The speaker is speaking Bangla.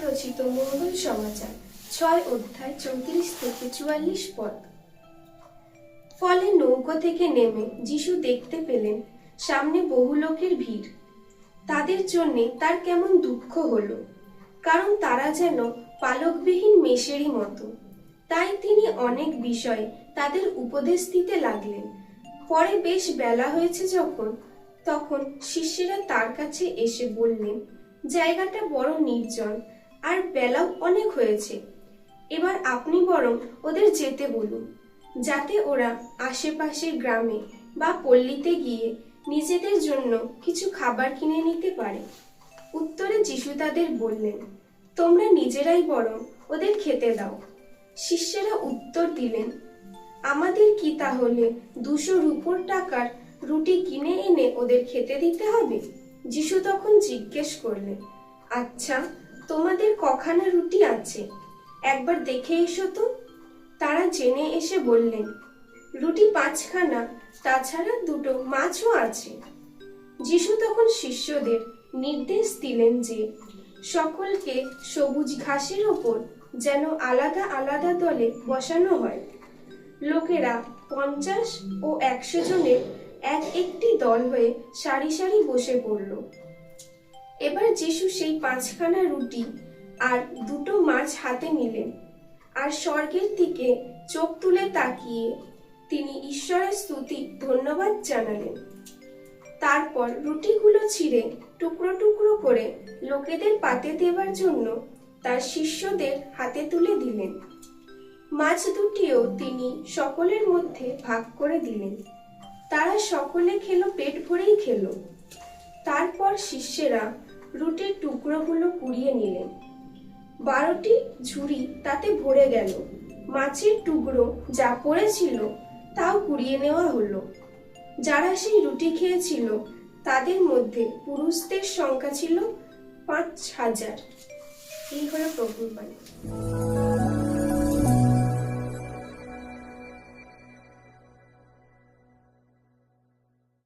রচিত মঙ্গল সমাচার ৬ অধ্যায় ৩৪ থেকে ৪৪ পদ। ফলে নৌকো থেকে নেমে যিশু দেখতে পেলেন সামনে বহু লোকের ভিড়। তাদের জন্য তার কেমন দুঃখ হলো, কারণ তারা যেন পালকবিহীন মেষেরই মতো। তাই তিনি অনেক বিষয়ে তাদের উপদেশ দিতে লাগলেন। পরে বেশ বেলা হয়েছে তখন শিষ্যেরা তার কাছে এসে বললেন, জায়গাটা বড় নির্জন আর বেলাও অনেক হয়েছে, এবার আপনি বরং ওদের যেতে বলুন, যাতে ওরা আশেপাশের গ্রামে বা পল্লীতে গিয়ে নিজেদের জন্য কিছু খাবার কিনে নিতে পারে। উত্তরে যিশু তাদের বললেন, তোমরা নিজেরাই বরং ওদের খেতে দাও। শিষ্যেরা উত্তর দিলেন, আমাদের কি তাহলে ২০০ রূপোর টাকার রুটি কিনে এনে ওদের খেতে দিতে হবে? যিশু তখন জিজ্ঞেস করলেন, আচ্ছা, তোমাদের কখানা রুটি আছে? একবার দেখে এসো তো। তারা জেনে এসে বললেন, রুটি ৫খানা, তাছাড়া ২টো মাছও আছে। যিশু তখন শিষ্যদের নির্দেশ দিলেন যে সকলকে সবুজ ঘাসের ওপর যেন আলাদা আলাদা দলে বসানো হয়। লোকেরা ৫০ ও ১০০ জনের একটি দল হয়ে সারি সারি বসে পড়ল। এবার যিশু সেই ৫খানা রুটি আর ২টো মাছ হাতে নিলেন, আর স্বর্গের দিকে চোখ তুলে তাকিয়ে তিনি ঈশ্বরের স্তুতি ধন্যবাদ জানালেন। তারপর রুটিগুলো ছিঁড়ে টুকরো টুকরো করে লোকেদের পাতে দেবার জন্য তার শিষ্যদের হাতে তুলে দিলেন। মাছ দুটিও তিনি সকলের মধ্যে ভাগ করে দিলেন। তারা সকলে খেলো, পেট ভরেই খেলো। তারপর শিষ্যেরা রুটির টুকরোগুলো কুড়িয়ে নিলেন। ১২টি ঝুড়ি তাতে ভরে গেল। মাছের টুকরো যা পড়েছিল তাও কুড়িয়ে নেওয়া হলো। যারা সেই রুটি খেয়েছিল তাদের মধ্যে পুরুষদের সংখ্যা ছিল ৫,০০০। এই হলো প্রভুর বাণী।